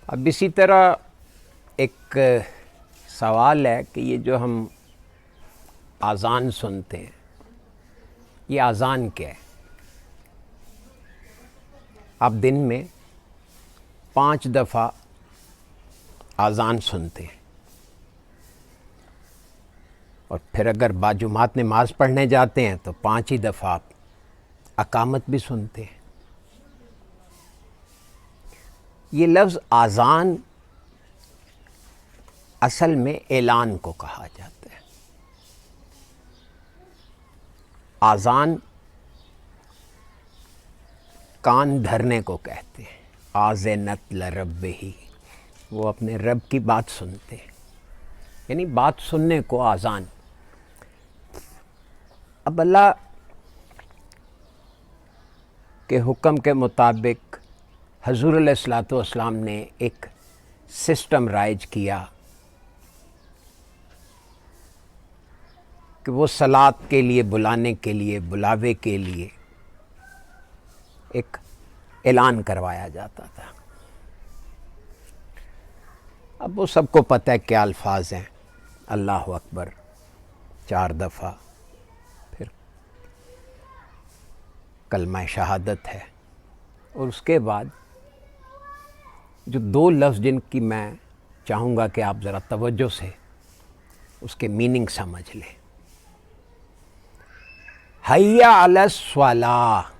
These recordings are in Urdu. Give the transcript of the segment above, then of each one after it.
اب اسی طرح ایک سوال ہے کہ یہ جو ہم اذان سنتے ہیں، یہ اذان کیا ہے؟ آپ دن میں 5 دفعہ اذان سنتے ہیں، اور پھر اگر باجماعت نماز پڑھنے جاتے ہیں تو 5 ہی دفعہ آپ اقامت بھی سنتے ہیں۔ یہ لفظ اذان اصل میں اعلان کو کہا جاتا ہے۔ اذان کان دھرنے کو کہتے ہیں، آذنت لربہ، وہ اپنے رب کی بات سنتے ہیں، یعنی بات سننے کو اذان۔ اب اللہ کے حکم کے مطابق حضور علیہ الصلوۃ والسلام نے ایک سسٹم رائج کیا کہ وہ صلاۃ کے لیے بلانے کے لیے، بلاوے کے لیے ایک اعلان کروایا جاتا تھا۔ اب وہ سب کو پتہ ہے کیا الفاظ ہیں، اللہ اکبر 4 دفعہ، پھر کلمہ شہادت ہے، اور اس کے بعد جو 2 لفظ جن کی میں چاہوں گا کہ آپ ذرا توجہ سے اس کے میننگ سمجھ لیں۔ حی علی الصلاۃ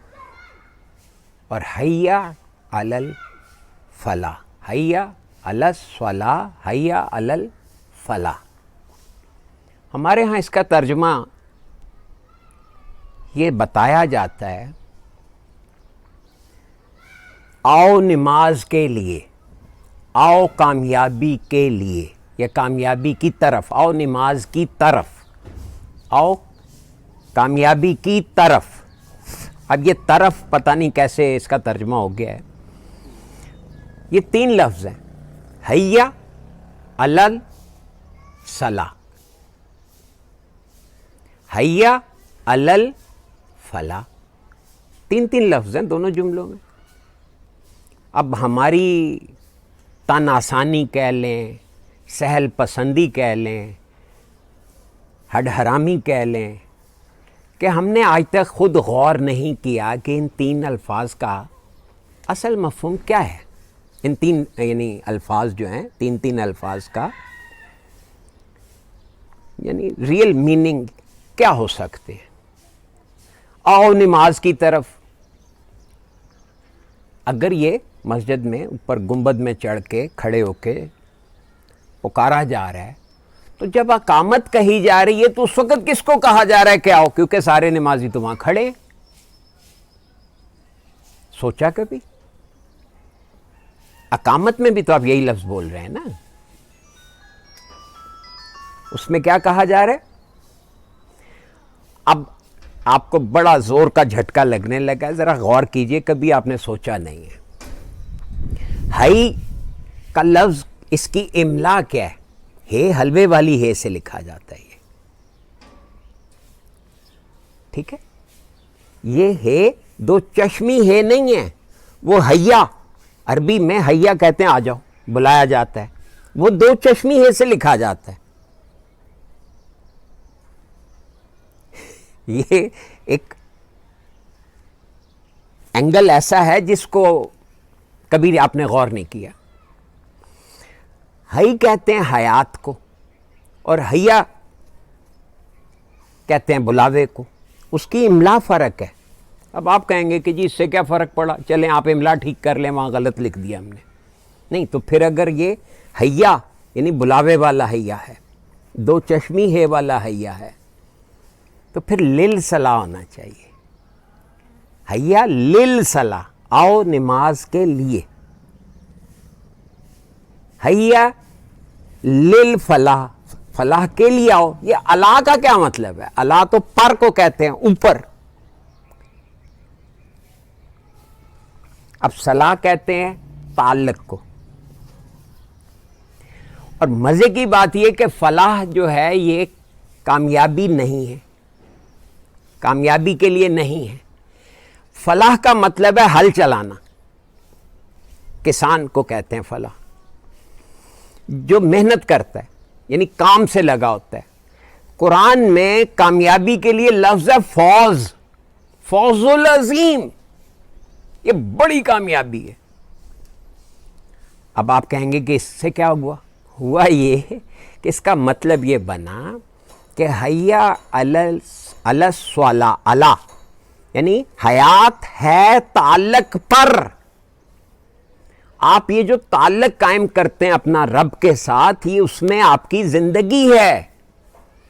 اور حی علی الفلاح، حی علی الصلاۃ، حی علی الفلاح۔ ہمارے ہاں اس کا ترجمہ یہ بتایا جاتا ہے، آؤ نماز کے لیے، آؤ کامیابی کے لیے، یا کامیابی کی طرف، آؤ نماز کی طرف، آؤ کامیابی کی طرف۔ اب یہ طرف پتہ نہیں کیسے اس کا ترجمہ ہو گیا ہے۔ یہ 3 لفظ ہیں، حی علی الصلاۃ، حی علی الفلاح، 3 لفظ ہیں دونوں جملوں میں۔ اب ہماری تن آسانی کہہ لیں، سہل پسندی کہہ لیں، ہڈ حرامی کہہ لیں، کہ ہم نے آج تک خود غور نہیں کیا کہ ان 3 الفاظ کا اصل مفہوم کیا ہے۔ ان 3 یعنی الفاظ جو ہیں، 3 الفاظ کا یعنی ریئل میننگ کیا ہو سکتے ہیں۔ آؤ نماز کی طرف، اگر یہ مسجد میں اوپر گنبد میں چڑھ کے کھڑے ہو کے پکارا جا رہا ہے، تو جب اقامت کہی جا رہی ہے تو اس وقت کس کو کہا جا رہا ہے کہ آؤ؟ کیونکہ سارے نمازی تو وہاں کھڑے ہیں۔ سوچا کبھی؟ اقامت میں بھی تو آپ یہی لفظ بول رہے ہیں نا، اس میں کیا کہا جا رہا ہے؟ اب آپ کو بڑا زور کا جھٹکا لگنے لگا ہے، ذرا غور کیجئے، کبھی آپ نے سوچا نہیں ہے۔ حی کا لفظ اس کی املا کیا ہے؟ ہے حلوے والی ہے سے لکھا جاتا ہے، یہ ٹھیک ہے۔ یہ ہے 2 چشمی ہے نہیں ہے، وہ حیا، عربی میں حیا کہتے ہیں آ جاؤ، بلایا جاتا ہے، وہ 2 چشمی ہے سے لکھا جاتا ہے۔ یہ ایک اینگل ایسا ہے جس کو کبھی آپ نے غور نہیں کیا۔ حی کہتے ہیں حیات کو، اور حیا کہتے ہیں بلاوے کو، اس کی املا فرق ہے۔ اب آپ کہیں گے کہ جی اس سے کیا فرق پڑا، چلیں آپ املا ٹھیک کر لیں، وہاں غلط لکھ دیا ہم نے۔ نہیں تو پھر اگر یہ حیا یعنی بلاوے والا حیا ہے، 2 چشمی ہے والا حیا ہے، تو پھر للصلاح ہونا چاہیے۔ حیا للصلاح، آؤ نماز کے لیے۔ حیا للفلاح، فلاح کے لیے آؤ۔ یہ الا کا کیا مطلب ہے؟ الا تو پر کو کہتے ہیں، اوپر۔ اب صلاح کہتے ہیں تعلق کو۔ اور مزے کی بات یہ کہ فلاح جو ہے یہ کامیابی نہیں ہے، کامیابی کے لیے نہیں ہے۔ فلاح کا مطلب ہے ہل چلانا، کسان کو کہتے ہیں فلاح۔ جو محنت کرتا ہے یعنی کام سے لگا ہوتا ہے. قرآن میں کامیابی کے لیے لفظ ہے فوز، فوز العظیم، یہ بڑی کامیابی ہے. اب آپ کہیں گے کہ اس سے کیا ہوا یہ کہ اس کا مطلب یہ بنا کہ حیا علی الصلاح، علی یعنی حیات ہے تعلق پر. آپ یہ جو تعلق قائم کرتے ہیں اپنا رب کے ساتھ، یہ اس میں آپ کی زندگی ہے.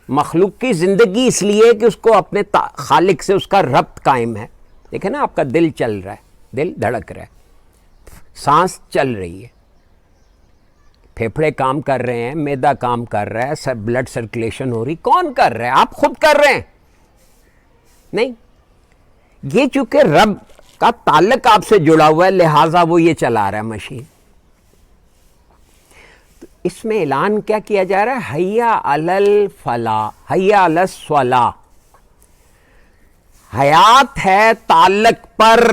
مخلوق کی زندگی اس لیے کہ اس کو اپنے خالق سے اس کا ربط قائم ہے. دیکھیں نا، آپ کا دل چل رہا ہے، دل دھڑک رہا ہے، سانس چل رہی ہے، پھیپھڑے کام کر رہے ہیں، معدہ کام کر رہا ہے، بلڈ سرکولیشن ہو رہی. کون کر رہا ہے؟ آپ خود کر رہے ہیں نہیں. یہ چونکہ رب کا تعلق آپ سے جڑا ہوا ہے، لہٰذا وہ یہ چلا رہا ہے مشین. تو اس میں اعلان کیا کیا جا رہا ہے؟ حیا علی الفلاح، حیا علی الصلاح. حیات ہے تعلق پر،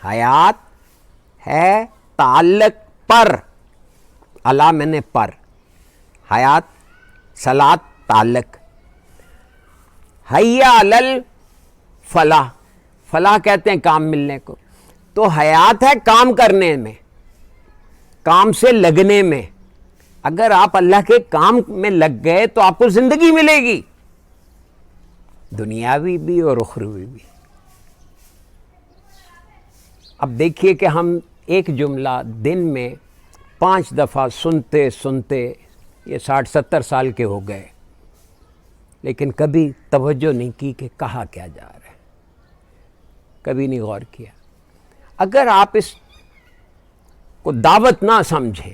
حیات ہے تعلق پر. علی میں نے پر، حیات صلاۃ تعلق. حیا علی الفلاح، فلاح کہتے ہیں کام ملنے کو. تو حیات ہے کام کرنے میں، کام سے لگنے میں. اگر آپ اللہ کے کام میں لگ گئے تو آپ کو زندگی ملے گی، دنیاوی بھی اور اخروی بھی. اب دیکھیے کہ ہم ایک جملہ دن میں 5 دفعہ سنتے سنتے یہ 60-70 سال کے ہو گئے، لیکن کبھی توجہ نہیں کی کہ کہا کیا جا رہا ہے، کبھی نہیں غور کیا. اگر آپ اس کو دعوت نہ سمجھیں،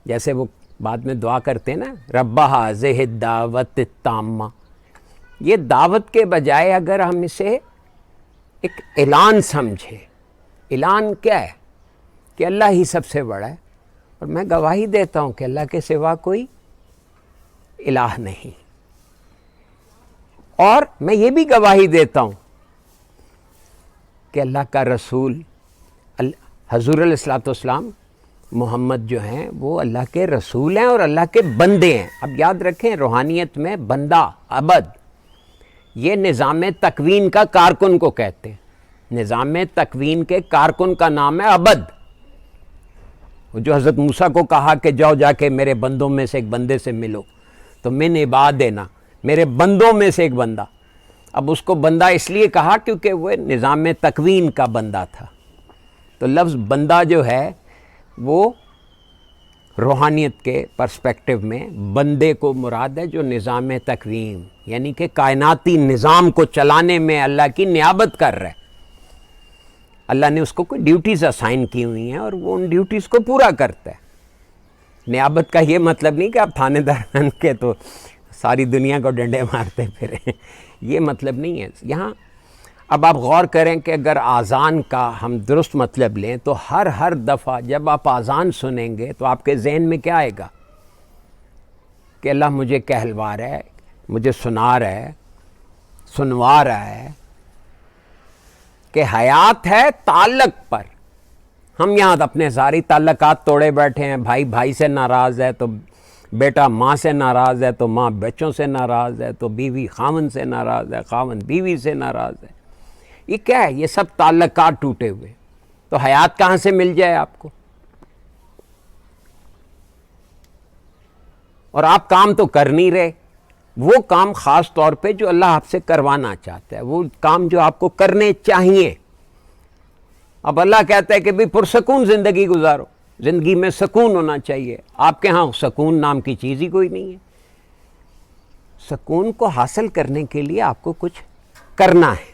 جیسے وہ بعد میں دعا کرتے ہیں نا، رب ہذہ الدعوۃ التامہ، یہ دعوت کے بجائے اگر ہم اسے ایک اعلان سمجھیں. اعلان کیا ہے؟ کہ اللہ ہی سب سے بڑا ہے، اور میں گواہی دیتا ہوں کہ اللہ کے سوا کوئی الہ نہیں. اور میں یہ بھی گواہی دیتا ہوں کہ اللہ کا رسول حضور علیہ الصلوۃ والسلام محمد جو ہیں وہ اللہ کے رسول ہیں اور اللہ کے بندے ہیں. اب یاد رکھیں، روحانیت میں بندہ، عبد، یہ نظام تکوین کا کارکن کو کہتے ہیں. نظام تکوین کے کارکن کا نام ہے عبد. جو حضرت موسیٰ کو کہا کہ جاؤ جا کے میرے بندوں میں سے ایک بندے سے ملو، تو من عبادنا، میرے بندوں میں سے ایک بندہ. اب اس کو بندہ اس لیے کہا کیونکہ وہ نظام تکوین کا بندہ تھا. تو لفظ بندہ جو ہے وہ روحانیت کے پرسپیکٹو میں بندے کو مراد ہے جو نظام تکوین یعنی کہ کائناتی نظام کو چلانے میں اللہ کی نیابت کر رہا ہے. اللہ نے اس کو کوئی ڈیوٹیز اسائن کی ہوئی ہیں اور وہ ان ڈیوٹیز کو پورا کرتا ہے. نیابت کا یہ مطلب نہیں کہ آپ تھانے دار بن کے تو ساری دنیا کو ڈنڈے مارتے پھریں، یہ مطلب نہیں ہے یہاں. اب آپ غور کریں کہ اگر آذان کا ہم درست مطلب لیں تو ہر دفعہ جب آپ آذان سنیں گے تو آپ کے ذہن میں کیا آئے گا؟ کہ اللہ مجھے کہلوا رہا ہے، مجھے سنا رہا ہے، سنوا رہا ہے کہ حیات ہے تعلق پر. ہم یہاں اپنے ساری تعلقات توڑے بیٹھے ہیں. بھائی بھائی سے ناراض ہے تو بیٹا ماں سے ناراض ہے، تو ماں بچوں سے ناراض ہے، تو بیوی خاوند سے ناراض ہے، خاوند بیوی سے ناراض ہے. یہ کیا ہے؟ یہ سب تعلقات ٹوٹے ہوئے. تو حیات کہاں سے مل جائے آپ کو؟ اور آپ کام تو کر نہیں رہے. وہ کام خاص طور پہ جو اللہ آپ سے کروانا چاہتا ہے، وہ کام جو آپ کو کرنے چاہیے. اب اللہ کہتا ہے کہ بھی پرسکون زندگی گزارو، زندگی میں سکون ہونا چاہیے. آپ کے ہاں سکون نام کی چیز ہی کوئی نہیں ہے. سکون کو حاصل کرنے کے لیے آپ کو کچھ کرنا ہے.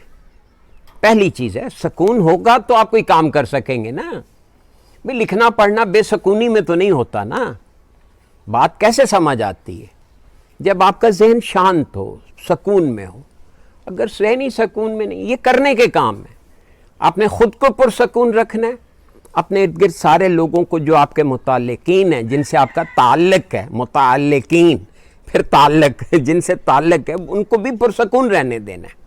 پہلی چیز ہے سکون ہوگا تو آپ کوئی کام کر سکیں گے نا. بھی لکھنا پڑھنا بے سکونی میں تو نہیں ہوتا نا. بات کیسے سمجھ آتی ہے؟ جب آپ کا ذہن شانت ہو، سکون میں ہو. اگر ذہنی سکون میں نہیں، یہ کرنے کے کام ہے. آپ نے خود کو پرسکون رکھنا ہے، اپنے ارد گرد سارے لوگوں کو جو آپ کے متعلقین ہیں، جن سے آپ کا تعلق ہے، متعلقین پھر تعلق، جن سے تعلق ہے ان کو بھی پرسکون رہنے دینا ہے.